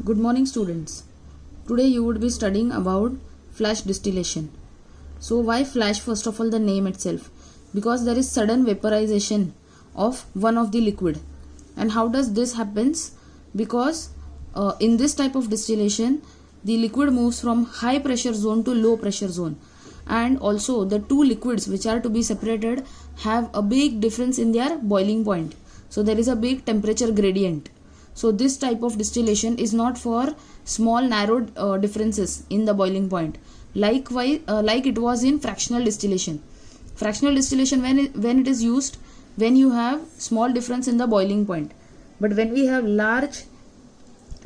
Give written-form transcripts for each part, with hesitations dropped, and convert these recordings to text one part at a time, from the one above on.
Good morning, students. Today you would be studying about flash distillation. So why flash? First of all, the name itself, because there is sudden vaporization of one of the liquid. And how does this happens? Because in this type of distillation, the liquid moves from high pressure zone to low pressure zone, and also the two liquids which are to be separated have a big difference in their boiling point. So there is a big temperature gradient. So this type of distillation is not for small narrow differences in the boiling point. Likewise, like it was in fractional distillation. Fractional distillation, when it is used when you have small difference in the boiling point. But when we have large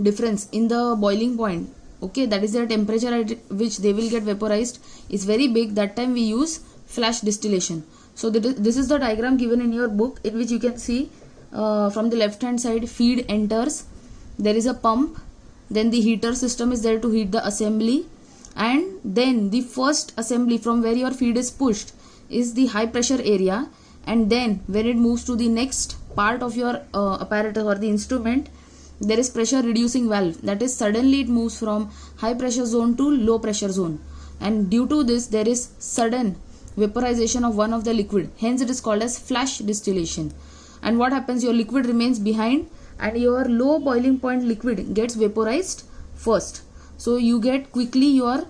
difference in the boiling point, okay, that is the temperature at which they will get vaporized is very big. That time we use flash distillation. So this is the diagram given in your book, in which you can see from the left hand side, feed enters, there is a pump, then the heater system is there to heat the assembly, and then the first assembly from where your feed is pushed is the high pressure area, and then when it moves to the next part of your apparatus or the instrument, there is pressure reducing valve, that is suddenly it moves from high pressure zone to low pressure zone, and due to this there is sudden vaporization of one of the liquid, hence it is called as flash distillation. And what happens, your liquid remains behind and your low boiling point liquid gets vaporized first. So you get quickly your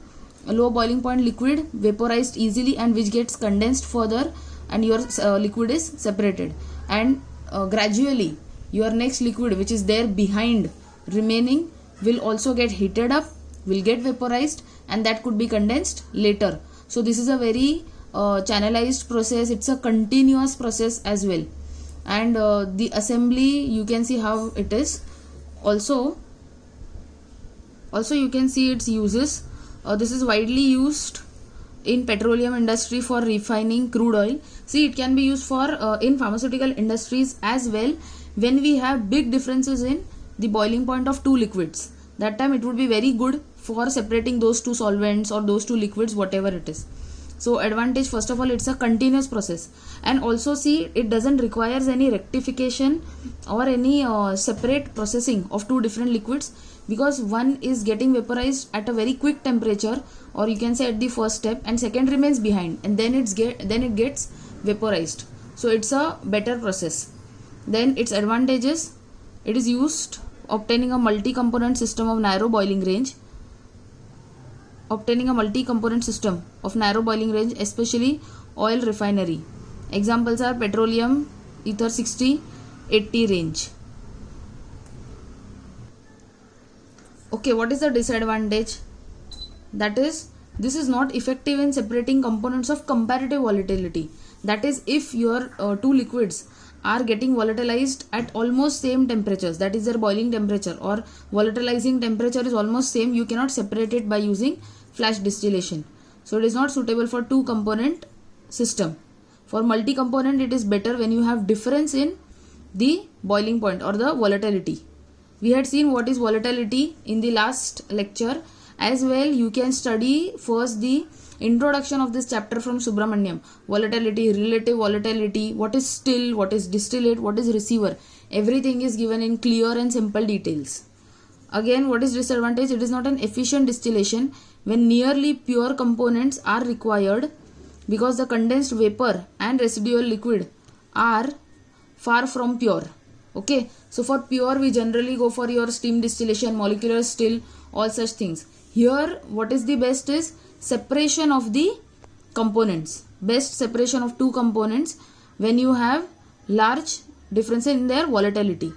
low boiling point liquid vaporized easily, and which gets condensed further, and your liquid is separated, and gradually your next liquid which is there behind remaining will also get heated up, will get vaporized, and that could be condensed later. So this is a very channelized process. It's a continuous process as well. And the assembly, you can see how it is. Also you can see its uses. This is widely used in petroleum industry for refining crude oil. See, it can be used for in pharmaceutical industries as well, when we have big differences in the boiling point of two liquids. That time it would be very good for separating those two solvents or those two liquids, whatever it is. So advantage, first of all, it's a continuous process, and also see, it doesn't requires any rectification or any separate processing of two different liquids, because one is getting vaporized at a very quick temperature, or you can say at the first step, and second remains behind, and then it gets vaporized. So it's a better process. Then its advantages, it is used obtaining a multi-component system of narrow boiling range. Especially oil refinery. Examples are petroleum, ether 60, 80 range. Okay, what is the disadvantage? That is, this is not effective in separating components of comparative volatility. That is, if your two liquids are getting volatilized at almost same temperatures, that is their boiling temperature or volatilizing temperature is almost same, you cannot separate it by using flash distillation. So it is not suitable for two component system. For multi component, it is better when you have difference in the boiling point or the volatility. We had seen what is volatility in the last lecture. As well, you can study first the introduction of this chapter from Subramaniam. Volatility, relative volatility, what is still, what is distillate, what is receiver. Everything is given in clear and simple details. Again, what is disadvantage? It is not an efficient distillation when nearly pure components are required, because the condensed vapor and residual liquid are far from pure. Okay, so for pure we generally go for your steam distillation, molecular still, all such things. Here what is the best is separation of the components. Best separation of two components when you have large difference in their volatility.